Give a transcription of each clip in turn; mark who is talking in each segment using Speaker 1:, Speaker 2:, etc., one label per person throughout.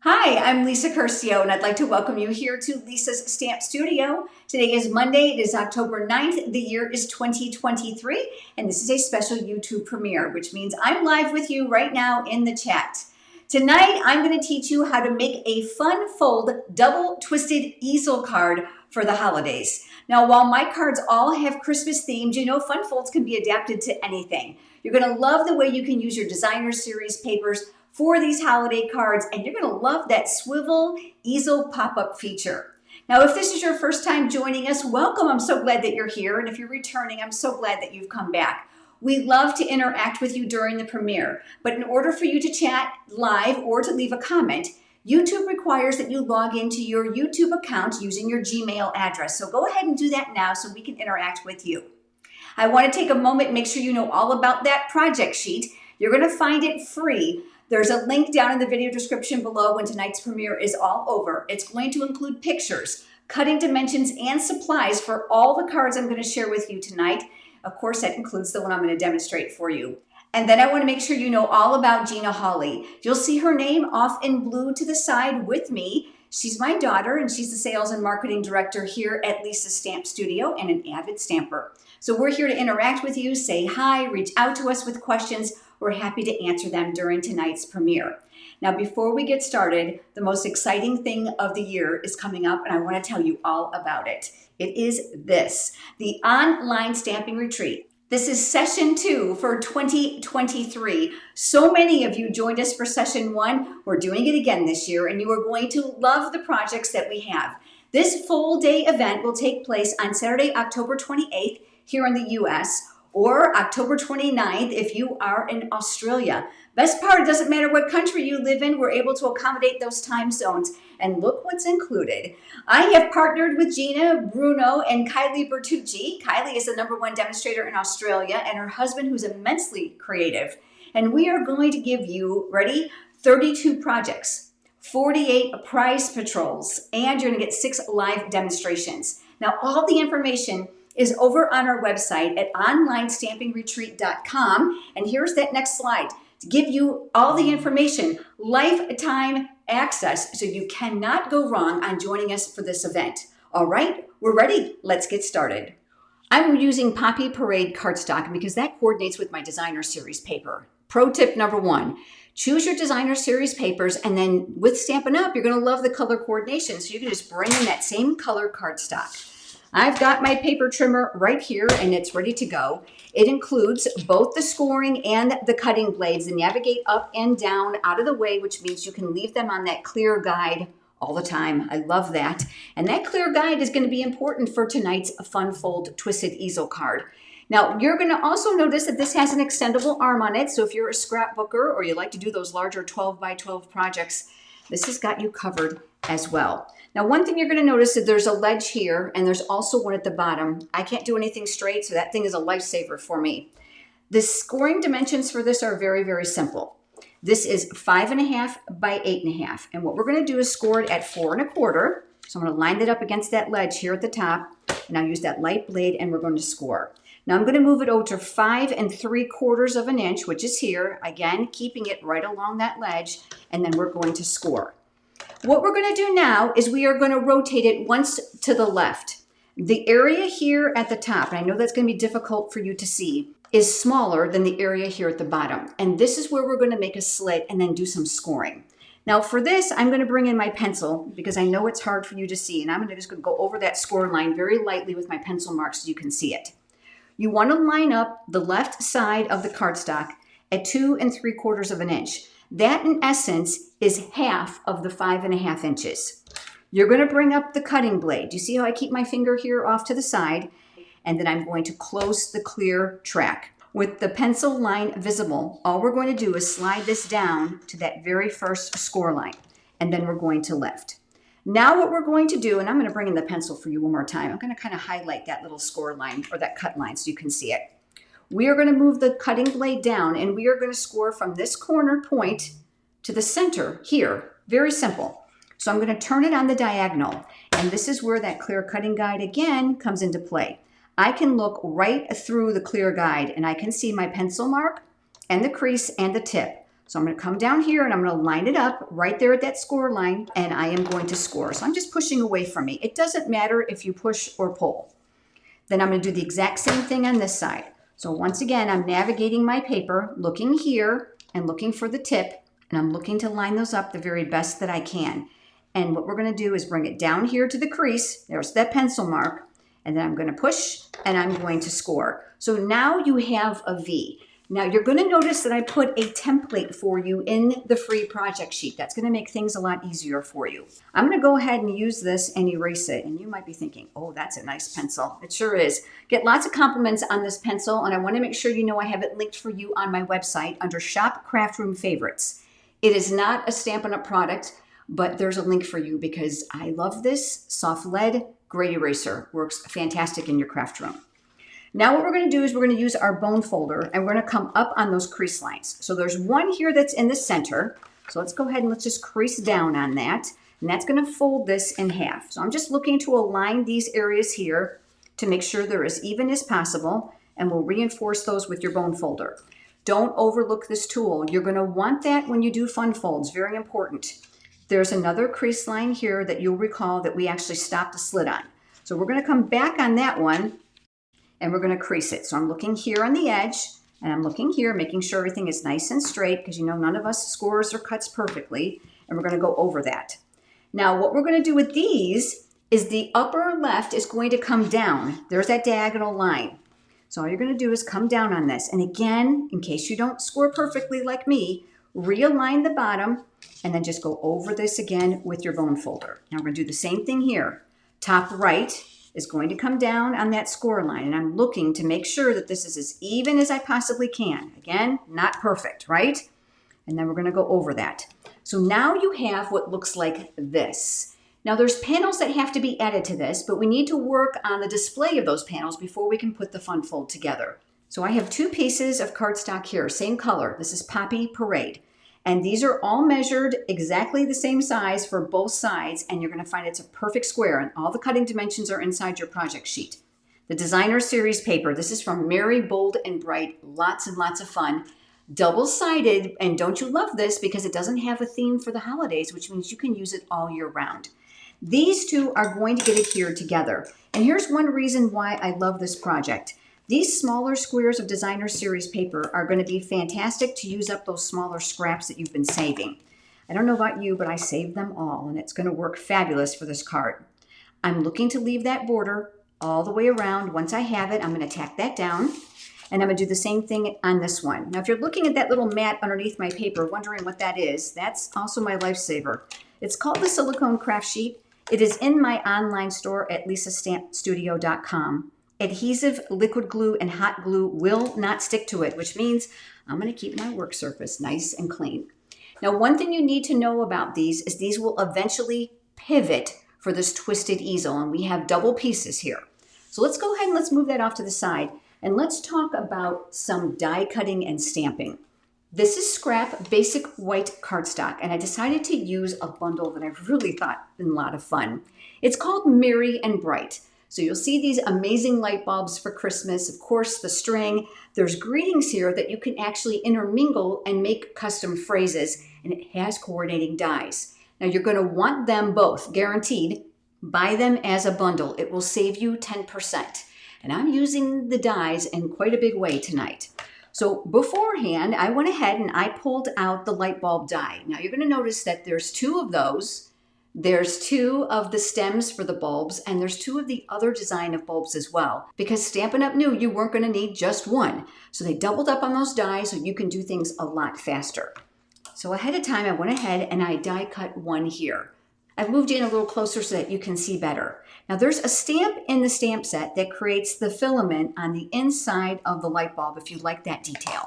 Speaker 1: Hi, I'm Lisa Curcio, and I'd like to welcome you here to Lisa's Stamp Studio. Today is Monday, it is October 9th, the year is 2023, and this is a special YouTube premiere, which means I'm live with you right now in the chat. Tonight, I'm going to teach you how to make a fun fold double twisted easel card for the holidays. Now, while my cards all have Christmas themes, you know fun folds can be adapted to anything. You're going to love the way you can use your designer series papers for these holiday cards, and you're going to love that swivel easel pop-up feature. Now, if this is your first time joining us, welcome. I'm so glad that you're here. And if you're returning, I'm so glad that you've come back. We love to interact with you during the premiere, but in order for you to chat live or to leave a comment, YouTube requires that you log into your YouTube account using your Gmail address. So go ahead and do that now so we can interact with you. I want to take a moment and make sure you know all about that project sheet. You're going to find it free. There's a link down in the video description below when tonight's premiere is all over. It's going to include pictures, cutting dimensions, and supplies for all the cards I'm going to share with you tonight. Of course, that includes the one I'm going to demonstrate for you. And then I want to make sure you know all about Gina Hawley. You'll see her name off in blue to the side with me. She's my daughter, and she's the sales and marketing director here at Lisa's Stamp Studio and an avid stamper. So we're here to interact with you, say hi, reach out to us with questions. We're happy to answer them during tonight's premiere. Now, before we get started, the most exciting thing of the year is coming up, and I want to tell you all about it. It is this, the online stamping retreat. This is session 2 for 2023. So many of you joined us for session 1. We're doing it again this year, and you are going to love the projects that we have. This full day event will take place on Saturday, October 28th here in the US, or October 29th if you are in Australia. Best part, it doesn't matter what country you live in, we're able to accommodate those time zones. And look what's included. I have partnered with Gina, Bruno, and Kylie Bertucci. Kylie is the #1 demonstrator in Australia, and her husband, who's immensely creative. And we are going to give you, ready, 32 projects, 48 prize patrols, and you're gonna get 6 live demonstrations. Now, all the information is over on our website at onlinestampingretreat.com. And here's that next slide to give you all the information, lifetime access, so you cannot go wrong on joining us for this event. All right, we're ready. Let's get started. I'm using Poppy Parade cardstock because that coordinates with my designer series paper. Pro tip number 1, choose your designer series papers, and then with Stampin' Up, you're gonna love the color coordination, so you can just bring in that same color cardstock. I've got my paper trimmer right here, and it's ready to go. It includes both the scoring and the cutting blades and navigate up and down out of the way, which means you can leave them on that clear guide all the time. I love that. And that clear guide is going to be important for tonight's Fun Fold Twisted Easel card. Now, you're going to also notice that this has an extendable arm on it. So if you're a scrapbooker or you like to do those larger 12 by 12 projects, this has got you covered as well. Now, one thing you're going to notice is there's a ledge here, and there's also one at the bottom. I can't do anything straight, so that thing is a lifesaver for me. The scoring dimensions for this are very, very simple. This is 5.5 by 8.5, and what we're going to do is score it at 4 1/4. So I'm going to line it up against that ledge here at the top, and I'll use that light blade, and we're going to score. Now I'm going to move it over to 5 3/4 of an inch, which is here, again, keeping it right along that ledge, and then we're going to score. What we're going to do now is we are going to rotate it once to the left. The area here at the top, and I know that's going to be difficult for you to see, is smaller than the area here at the bottom. And this is where we're going to make a slit and then do some scoring. Now for this, I'm going to bring in my pencil because I know it's hard for you to see. And I'm just going to go over that score line very lightly with my pencil mark so you can see it. You want to line up the left side of the cardstock at 2 3/4 of an inch. That, in essence, is half of the 5.5 inches. You're going to bring up the cutting blade. You see how I keep my finger here off to the side? And then I'm going to close the clear track. With the pencil line visible, all we're going to do is slide this down to that very first score line, and then we're going to lift. Now what we're going to do, and I'm going to bring in the pencil for you one more time. I'm going to kind of highlight that little score line or that cut line so you can see it. We are going to move the cutting blade down, and we are going to score from this corner point to the center here. Very simple. So I'm going to turn it on the diagonal, and this is where that clear cutting guide again comes into play. I can look right through the clear guide, and I can see my pencil mark and the crease and the tip. So I'm going to come down here and I'm going to line it up right there at that score line, and I am going to score. So I'm just pushing away from me. It doesn't matter if you push or pull. Then I'm going to do the exact same thing on this side. So once again, I'm navigating my paper, looking here and looking for the tip, and I'm looking to line those up the very best that I can. And what we're going to do is bring it down here to the crease. There's that pencil mark. And then I'm going to push and I'm going to score. So now you have a V. Now you're going to notice that I put a template for you in the free project sheet. That's going to make things a lot easier for you. I'm going to go ahead and use this and erase it. And you might be thinking, oh, that's a nice pencil. It sure is. Get lots of compliments on this pencil, and I want to make sure you know I have it linked for you on my website under Shop Craft Room Favorites. It is not a Stampin' Up! Product, but there's a link for you because I love this soft lead gray eraser. Works fantastic in your craft room. Now what we're going to do is we're going to use our bone folder, and we're going to come up on those crease lines. So there's one here that's in the center. So let's go ahead and let's just crease down on that. And that's going to fold this in half. So I'm just looking to align these areas here to make sure they're as even as possible. And we'll reinforce those with your bone folder. Don't overlook this tool. You're going to want that when you do fun folds. Very important. There's another crease line here that you'll recall that we actually stopped the slit on. So we're going to come back on that one, and we're going to crease it. So I'm looking here on the edge, and I'm looking here, making sure everything is nice and straight, because you know none of us scores or cuts perfectly, and we're going to go over that. Now what we're going to do with these is the upper left is going to come down. There's that diagonal line. So all you're going to do is come down on this. And again, in case you don't score perfectly like me, realign the bottom, and then just go over this again with your bone folder. Now we're going to do the same thing here. Top right is going to come down on that score line, and I'm looking to make sure that this is as even as I possibly can. Again, not perfect, right? And then we're going to go over that. So now you have what looks like this. Now there's panels that have to be added to this, but we need to work on the display of those panels before we can put the fun fold together. So I have two pieces of cardstock here, same color. This is Poppy Parade. And these are all measured exactly the same size for both sides, and you're going to find it's a perfect square, and all the cutting dimensions are inside your project sheet. The Designer Series paper, this is from Merry, Bold, and Bright. Lots and lots of fun. Double-sided, and don't you love this because it doesn't have a theme for the holidays, which means you can use it all year round. These two are going to get adhered together. And here's one reason why I love this project. These smaller squares of Designer Series paper are going to be fantastic to use up those smaller scraps that you've been saving. I don't know about you, but I saved them all, and it's going to work fabulous for this card. I'm looking to leave that border all the way around. Once I have it, I'm going to tack that down, and I'm going to do the same thing on this one. Now, if you're looking at that little mat underneath my paper, wondering what that is, that's also my lifesaver. It's called the Silicone Craft Sheet. It is in my online store at lisastampstudio.com. Adhesive, liquid glue, and hot glue will not stick to it, which means I'm going to keep my work surface nice and clean. Now, one thing you need to know about these is these will eventually pivot for this twisted easel, and we have double pieces here. So let's go ahead and let's move that off to the side, and let's talk about some die cutting and stamping. This is scrap basic white cardstock, and I decided to use a bundle that I really thought been a lot of fun. It's called Merry and Bright. So you'll see these amazing light bulbs for Christmas, of course, the string. There's greetings here that you can actually intermingle and make custom phrases, and it has coordinating dies. Now you're going to want them both, guaranteed. Buy them as a bundle. It will save you 10%. And I'm using the dies in quite a big way tonight. So beforehand, I went ahead and I pulled out the light bulb die. Now you're going to notice that there's two of those. There's two of the stems for the bulbs, and there's two of the other design of bulbs as well, because Stampin' Up! Knew you weren't going to need just one. So they doubled up on those dies so you can do things a lot faster. So ahead of time, I went ahead and I die cut one here. I've moved in a little closer so that you can see better. Now there's a stamp in the stamp set that creates the filament on the inside of the light bulb if you like that detail.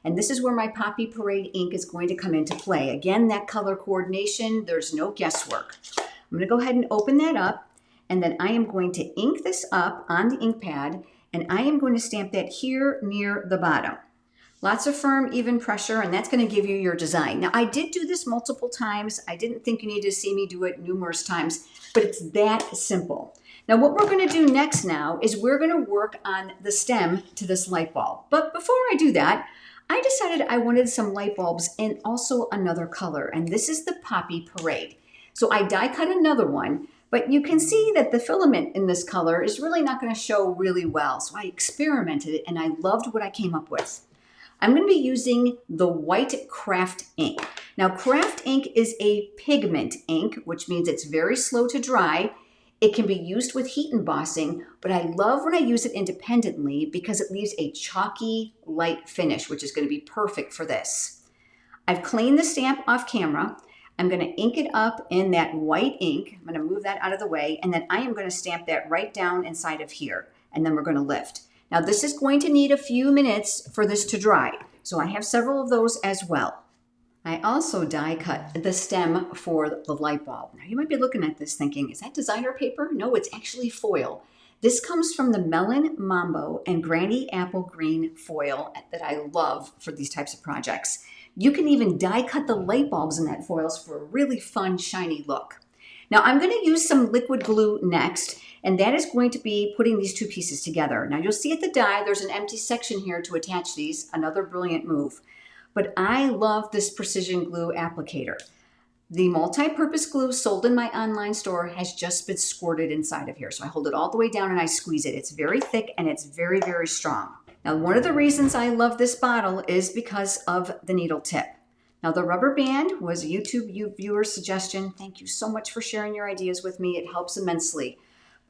Speaker 1: And this is where my Poppy Parade ink is going to come into play. Again, that color coordination, there's no guesswork. I'm going to go ahead and open that up, and then I am going to ink this up on the ink pad, and I am going to stamp that here near the bottom. Lots of firm, even pressure, and that's going to give you your design. Now, I did do this multiple times. I didn't think you needed to see me do it numerous times, but it's that simple. Now, what we're going to do next now is we're going to work on the stem to this light bulb. But before I do that, I decided I wanted some light bulbs in also another color, and this is the Poppy Parade. So I die cut another one, but you can see that the filament in this color is really not going to show really well. So I experimented and I loved what I came up with. I'm going to be using the white craft ink. Now, craft ink is a pigment ink, which means it's very slow to dry. It can be used with heat embossing, but I love when I use it independently because it leaves a chalky light finish, which is going to be perfect for this. I've cleaned the stamp off camera. I'm going to ink it up in that white ink. I'm going to move that out of the way, and then I am going to stamp that right down inside of here, and then we're going to lift. Now, this is going to need a few minutes for this to dry, so I have several of those as well. I also die cut the stem for the light bulb. Now, you might be looking at this thinking, is that designer paper? No, it's actually foil. This comes from the Melon Mambo and Granny Apple Green foil that I love for these types of projects. You can even die cut the light bulbs in that foils for a really fun, shiny look. Now, I'm going to use some liquid glue next, and that is going to be putting these two pieces together. Now, you'll see at the die, there's an empty section here to attach these, another brilliant move. But I love this precision glue applicator. The multi-purpose glue sold in my online store has just been squirted inside of here. So I hold it all the way down and I squeeze it. It's very thick and it's very, very strong. Now, one of the reasons I love this bottle is because of the needle tip. Now, the rubber band was a YouTube viewer suggestion. Thank you so much for sharing your ideas with me. It helps immensely.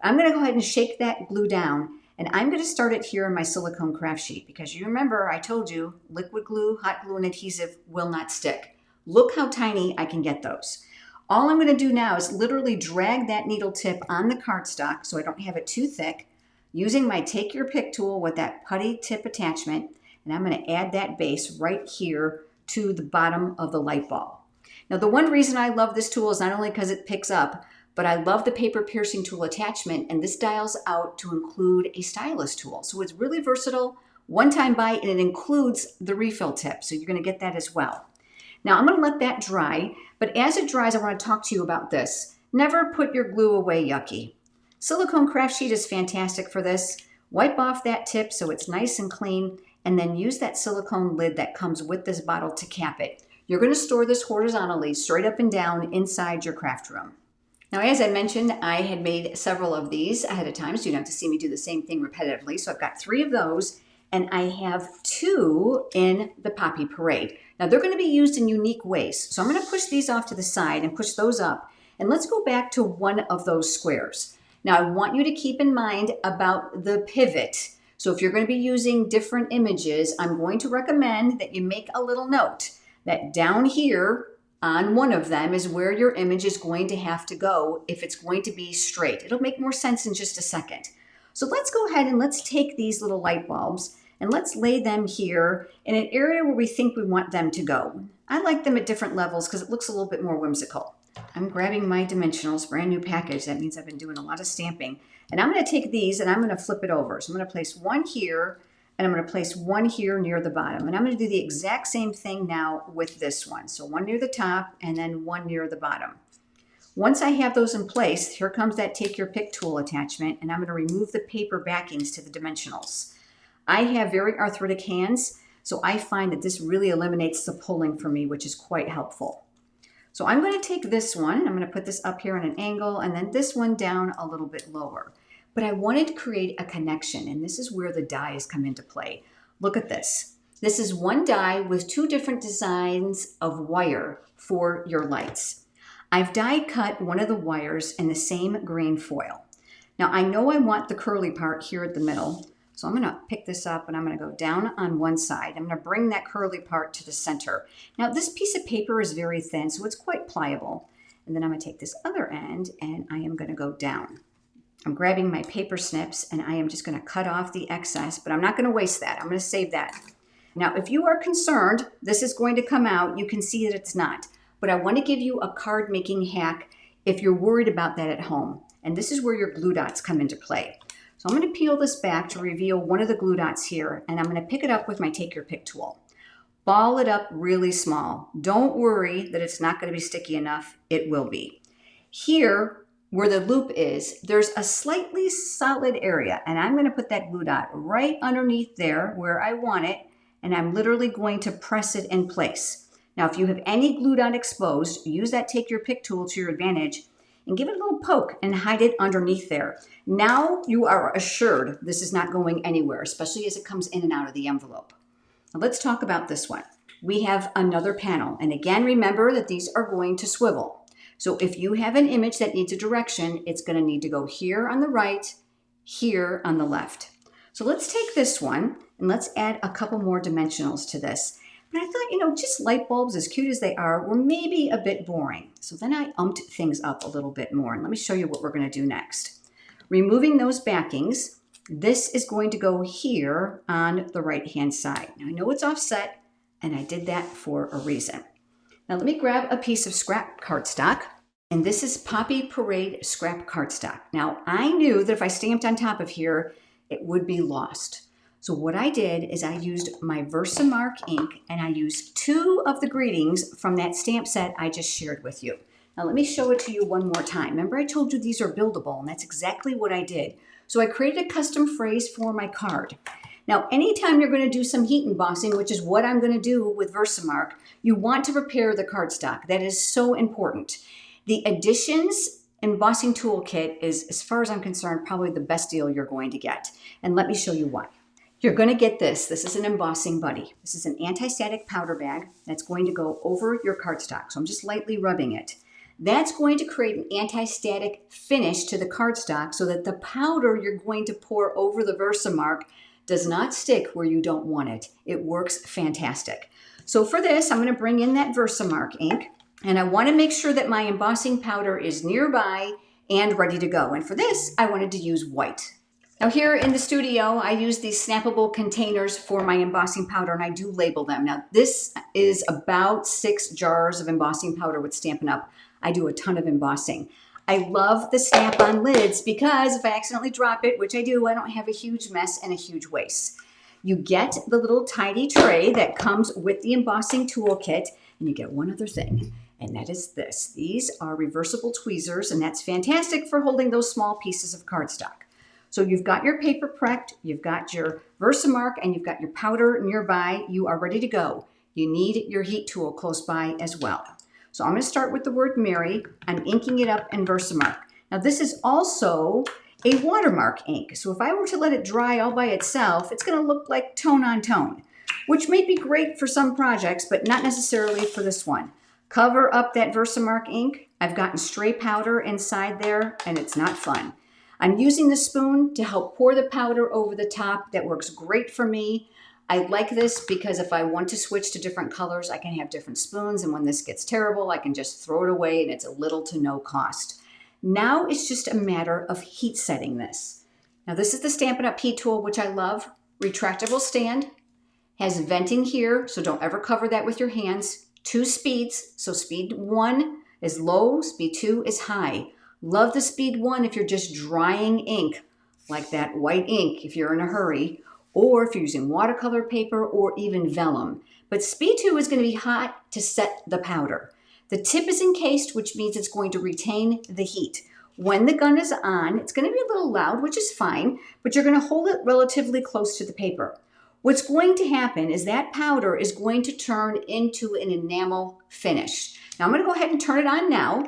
Speaker 1: I'm going to go ahead and shake that glue down, and I'm going to start it here in my silicone craft sheet because you remember I told you liquid glue, hot glue, and adhesive will not stick. Look how tiny I can get those. All I'm going to do now is literally drag that needle tip on the cardstock so I don't have it too thick, using my take your pick tool with that putty tip attachment, and I'm going to add that base right here to the bottom of the light bulb. Now, the one reason I love this tool is not only because it picks up, but I love the paper piercing tool attachment, and this dials out to include a stylus tool. So it's really versatile, one-time buy, and it includes the refill tip. So you're going to get that as well. Now, I'm going to let that dry, but as it dries, I want to talk to you about this. Never put your glue away yucky. Silicone craft sheet is fantastic for this. Wipe off that tip so it's nice and clean, and then use that silicone lid that comes with this bottle to cap it. You're going to store this horizontally, straight up and down inside your craft room. Now, as I mentioned, I had made several of these ahead of time, so you don't have to see me do the same thing repetitively. So I've got 3 of those, and I have 2 in the Poppy Parade. Now, they're going to be used in unique ways. So I'm going to push these off to the side and push those up. And let's go back to one of those squares. Now, I want you to keep in mind about the pivot. So if you're going to be using different images, I'm going to recommend that you make a little note that down here on one of them is where your image is going to have to go if it's going to be straight. It'll make more sense in just a second. So let's go ahead and let's take these little light bulbs and let's lay them here in an area where we think we want them to go. I like them at different levels because it looks a little bit more whimsical. I'm grabbing my dimensionals, brand new package. That means I've been doing a lot of stamping. And I'm going to take these and I'm going to flip it over. So I'm going to place one here and I'm going to place one here near the bottom. And I'm going to do the exact same thing now with this one. So one near the top and then one near the bottom. Once I have those in place, here comes that take your pick tool attachment, and I'm going to remove the paper backings to the dimensionals. I have very arthritic hands, so I find that this really eliminates the pulling for me, which is quite helpful. So I'm going to take this one, I'm going to put this up here on an angle, and then this one down a little bit lower. But I wanted to create a connection, and this is where the dies come into play. Look at this. This is one die with 2 different designs of wire for your lights. I've die cut one of the wires in the same grain foil. Now I know I want the curly part here at the middle, so I'm going to pick this up and I'm going to go down on one side. I'm going to bring that curly part to the center. Now this piece of paper is very thin, so it's quite pliable. And then I'm going to take this other end and I am going to go down. I'm grabbing my paper snips and I am just going to cut off the excess, but I'm not going to waste that. I'm going to save that. Now if you are concerned this is going to come out, you can see that it's not. But I want to give you a card making hack if you're worried about that at home. And this is where your glue dots come into play. So I'm going to peel this back to reveal one of the glue dots here, and I'm going to pick it up with my take your pick tool. Ball it up really small. Don't worry that it's not going to be sticky enough. It will be. Here, where the loop is, there's a slightly solid area, and I'm going to put that glue dot right underneath there where I want it, and I'm literally going to press it in place. Now, if you have any glue dot exposed, use that take your pick tool to your advantage and give it a little poke and hide it underneath there. Now you are assured this is not going anywhere, especially as it comes in and out of the envelope. Now let's talk about this one. We have another panel, and again, remember that these are going to swivel. So if you have an image that needs a direction, it's going to need to go here on the right, here on the left. So let's take this one and let's add a couple more dimensionals to this. But I thought, just light bulbs, as cute as they are, were maybe a bit boring. So then I umped things up a little bit more. And let me show you what we're going to do next. Removing those backings, this is going to go here on the right-hand side. Now I know it's offset, and I did that for a reason. Now let me grab a piece of scrap cardstock. And this is Poppy Parade scrap cardstock. Now I knew that if I stamped on top of here, it would be lost. So what I did is I used my Versamark ink, and I used 2 of the greetings from that stamp set I just shared with you. Now let me show it to you one more time. Remember I told you these are buildable, and that's exactly what I did. So I created a custom phrase for my card. Now anytime you're going to do some heat embossing, which is what I'm going to do with Versamark, you want to prepare the cardstock. That is so important. The Additions embossing toolkit is, as far as I'm concerned, probably the best deal you're going to get. And let me show you why. You're going to get this. This is an embossing buddy. This is an anti-static powder bag that's going to go over your cardstock. So I'm just lightly rubbing it. That's going to create an anti-static finish to the cardstock so that the powder you're going to pour over the Versamark does not stick where you don't want it. It works fantastic. So for this, I'm going to bring in that Versamark ink, and I want to make sure that my embossing powder is nearby and ready to go. And for this, I wanted to use white. Now here in the studio, I use these snappable containers for my embossing powder, and I do label them. Now this is about 6 jars of embossing powder with Stampin' Up. I do a ton of embossing. I love the snap-on lids because if I accidentally drop it, which I do, I don't have a huge mess and a huge waste. You get the little tiny tray that comes with the embossing toolkit, and you get one other thing, and that is this. These are reversible tweezers, and that's fantastic for holding those small pieces of cardstock. So you've got your paper prepped, you've got your Versamark, and you've got your powder nearby. You are ready to go. You need your heat tool close by as well. So I'm going to start with the word Mary. I'm inking it up in Versamark. Now this is also a watermark ink. So if I were to let it dry all by itself, it's going to look like tone on tone, which may be great for some projects, but not necessarily for this one. Cover up that Versamark ink. I've gotten stray powder inside there, and it's not fun. I'm using the spoon to help pour the powder over the top. That works great for me. I like this because if I want to switch to different colors, I can have different spoons, and when this gets terrible, I can just throw it away, and it's a little to no cost. Now it's just a matter of heat setting this. Now this is the Stampin' Up! Heat tool, which I love. Retractable stand, has venting here, so don't ever cover that with your hands. 2 speeds, so speed 1 is low, speed 2 is high. Love the speed 1 if you're just drying ink, like that white ink if you're in a hurry, or if you're using watercolor paper or even vellum. But speed 2 is going to be hot to set the powder. The tip is encased, which means it's going to retain the heat. When the gun is on, it's going to be a little loud, which is fine, but you're going to hold it relatively close to the paper. What's going to happen is that powder is going to turn into an enamel finish. Now I'm going to go ahead and turn it on now.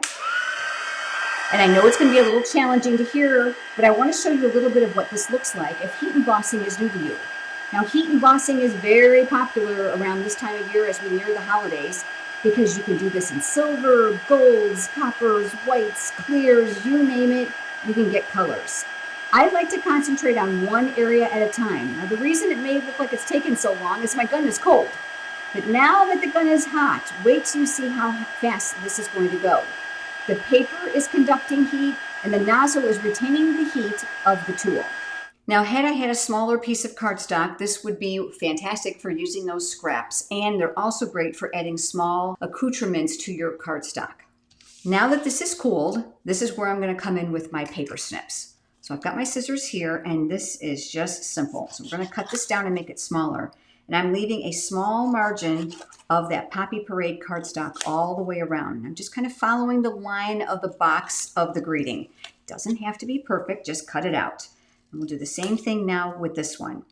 Speaker 1: And I know it's going to be a little challenging to hear, but I want to show you a little bit of what this looks like if heat embossing is new to you. Now, heat embossing is very popular around this time of year as we near the holidays because you can do this in silver, golds, coppers, whites, clears, you name it, you can get colors. I like to concentrate on one area at a time. Now, the reason it may look like it's taken so long is my gun is cold. But now that the gun is hot, wait till you see how fast this is going to go. The paper is conducting heat, and the nozzle is retaining the heat of the tool. Now, had I had a smaller piece of cardstock, this would be fantastic for using those scraps, and they're also great for adding small accoutrements to your cardstock. Now that this is cooled, this is where I'm going to come in with my paper snips. So I've got my scissors here, and this is just simple. So I'm going to cut this down and make it smaller. And I'm leaving a small margin of that Poppy Parade cardstock all the way around. I'm just kind of following the line of the box of the greeting. It doesn't have to be perfect, just cut it out. And we'll do the same thing now with this one.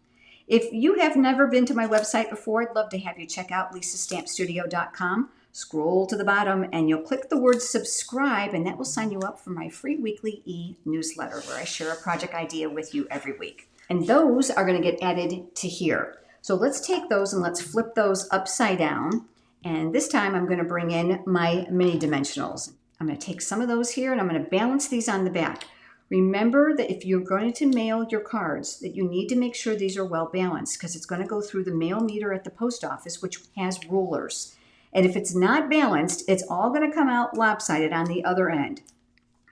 Speaker 1: If you have never been to my website before, I'd love to have you check out lisastampstudio.com. Scroll to the bottom and you'll click the word subscribe, and that will sign you up for my free weekly e-newsletter where I share a project idea with you every week. And those are going to get added to here. So let's take those and let's flip those upside down. And this time I'm going to bring in my mini dimensionals. I'm going to take some of those here and I'm going to balance these on the back. Remember that if you're going to mail your cards, that you need to make sure these are well balanced, because it's going to go through the mail meter at the post office, which has rulers. And if it's not balanced, it's all going to come out lopsided on the other end.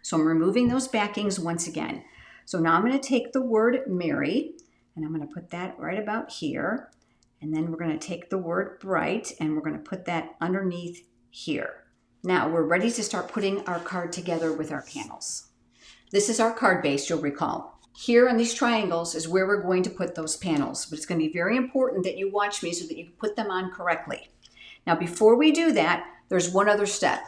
Speaker 1: So I'm removing those backings once again. So now I'm going to take the word Mary and I'm going to put that right about here. And then we're going to take the word bright and we're going to put that underneath here. Now we're ready to start putting our card together with our panels. This is our card base, you'll recall. Here on these triangles is where we're going to put those panels, but it's going to be very important that you watch me so that you can put them on correctly. Now before we do that, there's one other step.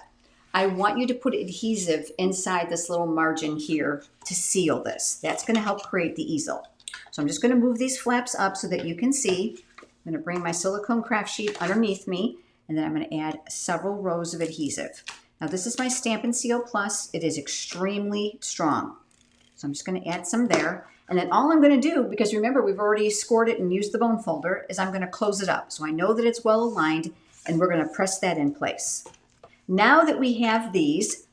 Speaker 1: I want you to put adhesive inside this little margin here to seal this. That's going to help create the easel. So I'm just going to move these flaps up so that you can see. I'm going to bring my silicone craft sheet underneath me, and then I'm going to add several rows of adhesive. Now this is my Stampin' Seal Plus. It is extremely strong. So I'm just going to add some there. And then all I'm going to do, because remember we've already scored it and used the bone folder, is I'm going to close it up. So I know that it's well aligned, and we're going to press that in place. Now that we have these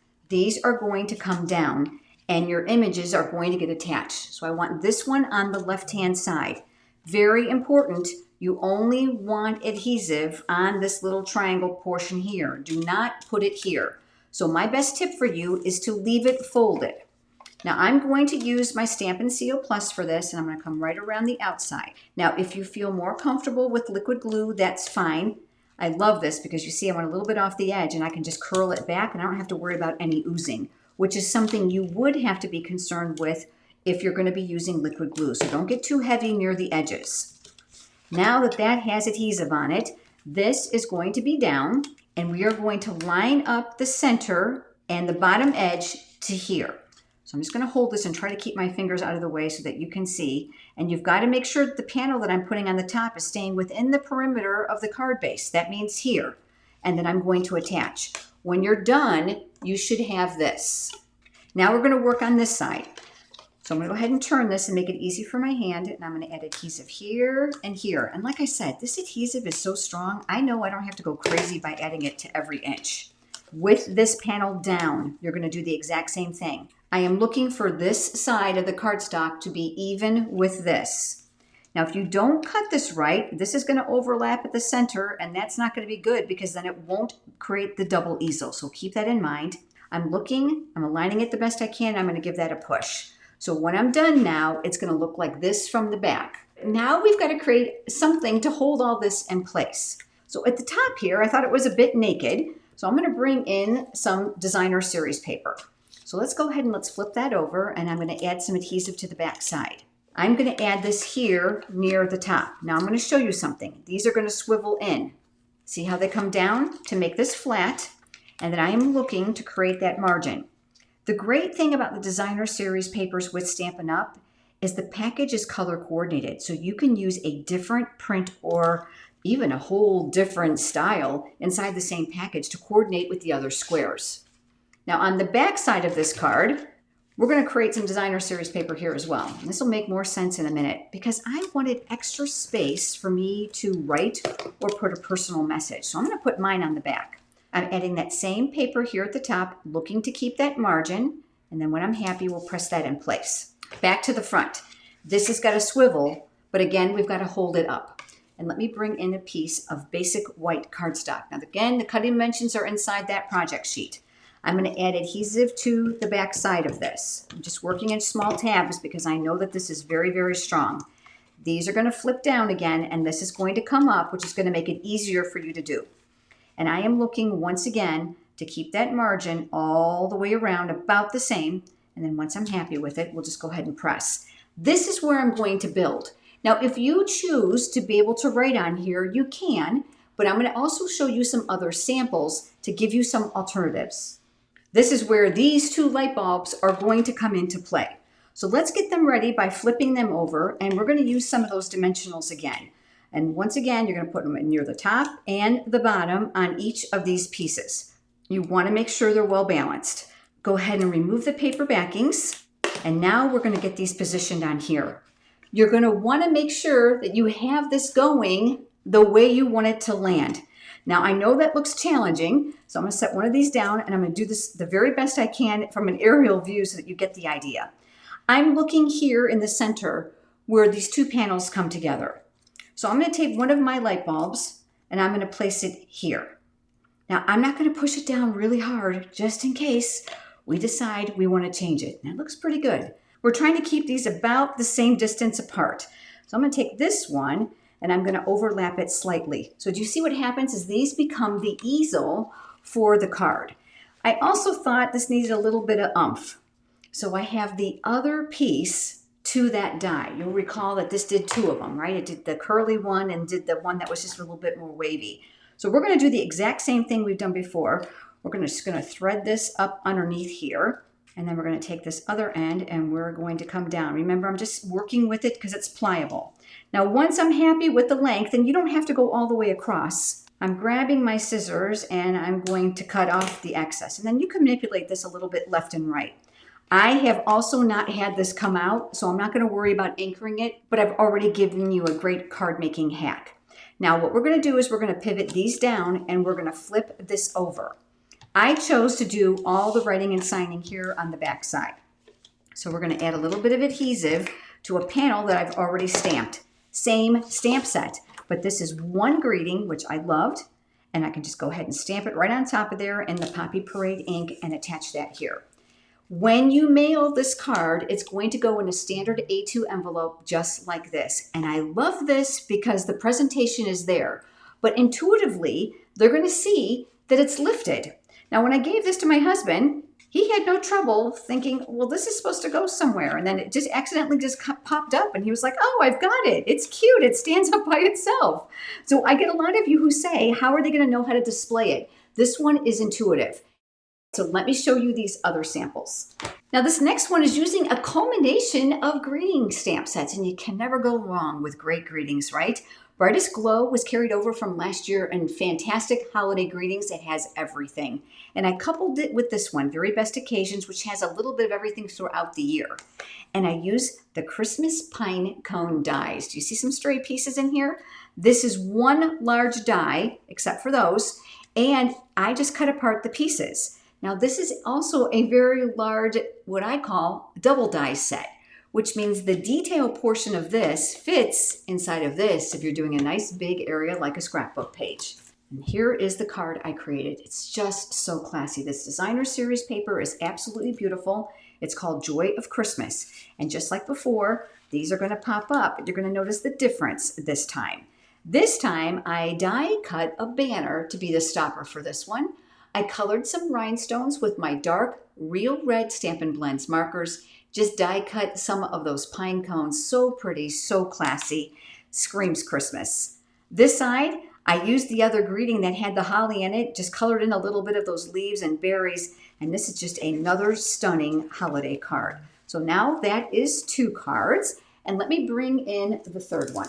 Speaker 1: are going to come down and your images are going to get attached. So I want this one on the left-hand side. Very important, you only want adhesive on this little triangle portion here. Do not put it here. So my best tip for you is to leave it folded. Now I'm going to use my Stampin' Seal Plus for this, and I'm going to come right around the outside. Now if you feel more comfortable with liquid glue, that's fine. I love this because you see I went a little bit off the edge and I can just curl it back and I don't have to worry about any oozing, which is something you would have to be concerned with if you're going to be using liquid glue. So don't get too heavy near the edges. Now that that has adhesive on it, this is going to be down and we are going to line up the center and the bottom edge to here. So I'm just going to hold this and try to keep my fingers out of the way so that you can see. And you've got to make sure that the panel that I'm putting on the top is staying within the perimeter of the card base. That means here. And then I'm going to attach. When you're done, you should have this. Now we're going to work on this side. So I'm going to go ahead and turn this and make it easy for my hand. And I'm going to add adhesive here and here. And like I said, this adhesive is so strong, I know I don't have to go crazy by adding it to every inch. With this panel down, you're going to do the exact same thing. I am looking for this side of the cardstock to be even with this. Now, if you don't cut this right, this is going to overlap at the center, and that's not going to be good because then it won't create the double easel. So keep that in mind. I'm aligning it the best I can. I'm going to give that a push. So when I'm done now, it's going to look like this from the back. Now we've got to create something to hold all this in place. So at the top here, I thought it was a bit naked. So I'm going to bring in some designer series paper. So let's go ahead and let's flip that over, and I'm going to add some adhesive to the back side. I'm going to add this here near the top. Now I'm going to show you something. These are going to swivel in. See how they come down to make this flat, and then I am looking to create that margin. The great thing about the designer series papers with Stampin' Up is the package is color coordinated, so you can use a different print or even a whole different style inside the same package to coordinate with the other squares. Now on the back side of this card, we're going to create some designer series paper here as well. And this will make more sense in a minute because I wanted extra space for me to write or put a personal message. So I'm going to put mine on the back. I'm adding that same paper here at the top, looking to keep that margin. And then when I'm happy, we'll press that in place. Back to the front. This has got a swivel, but again, we've got to hold it up. And let me bring in a piece of basic white cardstock. Now again, the cutting dimensions are inside that project sheet. I'm going to add adhesive to the back side of this. I'm just working in small tabs because I know that this is very, very strong. These are going to flip down again, and this is going to come up, which is going to make it easier for you to do. And I am looking once again to keep that margin all the way around about the same. And then once I'm happy with it, we'll just go ahead and press. This is where I'm going to build. Now, if you choose to be able to write on here, you can, but I'm going to also show you some other samples to give you some alternatives. This is where these two light bulbs are going to come into play. So let's get them ready by flipping them over, and we're going to use some of those dimensionals again. And once again, you're going to put them near the top and the bottom on each of these pieces. You want to make sure they're well balanced. Go ahead and remove the paper backings. And now we're going to get these positioned on here. You're going to want to make sure that you have this going the way you want it to land. Now, I know that looks challenging, so I'm going to set one of these down and I'm going to do this the very best I can from an aerial view so that you get the idea. I'm looking here in the center where these two panels come together. So I'm going to take one of my light bulbs and I'm going to place it here. Now, I'm not going to push it down really hard just in case we decide we want to change it. That looks pretty good. We're trying to keep these about the same distance apart. So I'm going to take this one and I'm going to overlap it slightly. So do you see what happens is these become the easel for the card. I also thought this needed a little bit of oomph. So I have the other piece to that die. You'll recall that this did two of them, right? It did the curly one and did the one that was just a little bit more wavy. So we're going to do the exact same thing we've done before. We're just going to thread this up underneath here. And then we're going to take this other end and we're going to come down. Remember, I'm just working with it because it's pliable. Now, once I'm happy with the length, and you don't have to go all the way across, I'm grabbing my scissors and I'm going to cut off the excess. And then you can manipulate this a little bit left and right. I have also not had this come out, so I'm not going to worry about anchoring it, but I've already given you a great card making hack. Now, what we're going to do is we're going to pivot these down and we're going to flip this over. I chose to do all the writing and signing here on the back side. So we're going to add a little bit of adhesive to a panel that I've already stamped. Same stamp set, but this is one greeting, which I loved, and I can just go ahead and stamp it right on top of there in the Poppy Parade ink and attach that here. When you mail this card, it's going to go in a standard A2 envelope just like this. And I love this because the presentation is there, but intuitively, they're going to see that it's lifted. Now, when I gave this to my husband, he had no trouble thinking, well, this is supposed to go somewhere. And then it just accidentally just popped up and he was like, oh, I've got it. It's cute. It stands up by itself. So I get a lot of you who say, how are they going to know how to display it? This one is intuitive. So let me show you these other samples. Now, this next one is using a culmination of greeting stamp sets, and you can never go wrong with great greetings, right? Brightest Glow was carried over from last year and fantastic holiday greetings. It has everything. And I coupled it with this one, Very Best Occasions, which has a little bit of everything throughout the year. And I use the Christmas pine cone dies. Do you see some stray pieces in here? This is one large die, except for those, and I just cut apart the pieces. Now, this is also a very large, what I call double die set, which means the detail portion of this fits inside of this if you're doing a nice big area like a scrapbook page. And here is the card I created. It's just so classy. This designer series paper is absolutely beautiful. It's called Joy of Christmas. And just like before, these are going to pop up. You're going to notice the difference this time. This time, I die cut a banner to be the stopper for this one. I colored some rhinestones with my dark Real Red Stampin' Blends markers. Just die cut some of those pine cones. So pretty, so classy. Screams Christmas. This side, I used the other greeting that had the holly in it, just colored in a little bit of those leaves and berries, and this is just another stunning holiday card. So now that is 2 cards, and let me bring in the third one.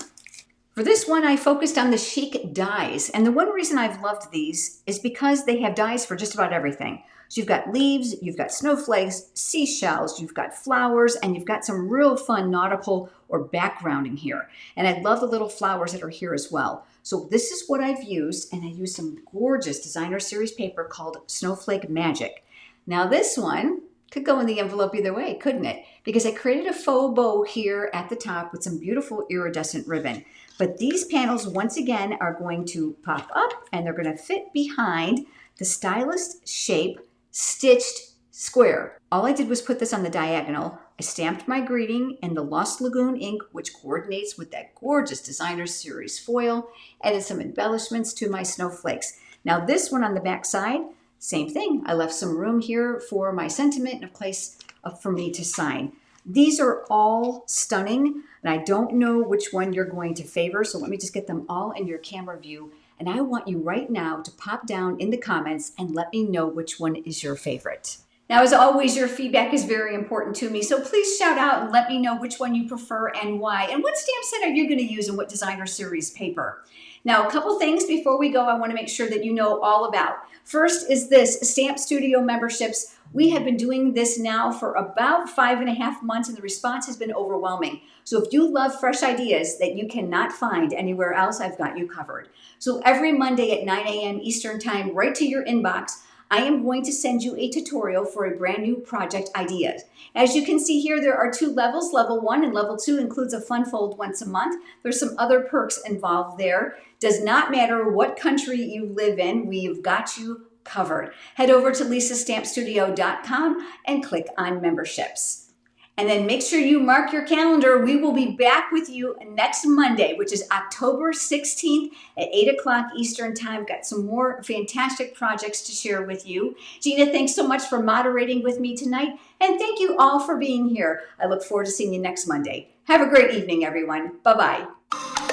Speaker 1: For this one, I focused on the chic dies, and the one reason I've loved these is because they have dies for just about everything. So you've got leaves, you've got snowflakes, seashells, you've got flowers, and you've got some real fun nautical or backgrounding here. And I love the little flowers that are here as well. So this is what I've used, and I used some gorgeous designer series paper called Snowflake Magic. Now this one could go in the envelope either way, couldn't it? Because I created a faux bow here at the top with some beautiful iridescent ribbon. But these panels, once again, are going to pop up and they're going to fit behind the stylist shape stitched square. All I did was put this on the diagonal. I stamped my greeting in the Lost Lagoon ink, which coordinates with that gorgeous designer series foil, added some embellishments to my snowflakes. Now this one on the back side, same thing. I left some room here for my sentiment and a place for me to sign. These are all stunning, and I don't know which one you're going to favor, so let me just get them all in your camera view. And I want you right now to pop down in the comments and let me know which one is your favorite. Now, as always, your feedback is very important to me, so please shout out and let me know which one you prefer and why, and what stamp set are you going to use and what designer series paper. Now, a couple things before we go I want to make sure that you know all about. First is this, Stamp Studio memberships. We have been doing this now for about 5.5 months, and the response has been overwhelming. So if you love fresh ideas that you cannot find anywhere else, I've got you covered. So every Monday at 9 a.m. Eastern Time, right to your inbox, I am going to send you a tutorial for a brand new project idea. As you can see here, there are 2 levels. Level 1 and level 2 includes a fun fold once a month. There's some other perks involved there. Does not matter what country you live in, we've got you covered. Head over to lisastampstudio.com and click on memberships. And then make sure you mark your calendar. We will be back with you next Monday, which is October 16th at 8 o'clock Eastern Time. Got some more fantastic projects to share with you. Gina, thanks so much for moderating with me tonight. And thank you all for being here. I look forward to seeing you next Monday. Have a great evening, everyone. Bye-bye.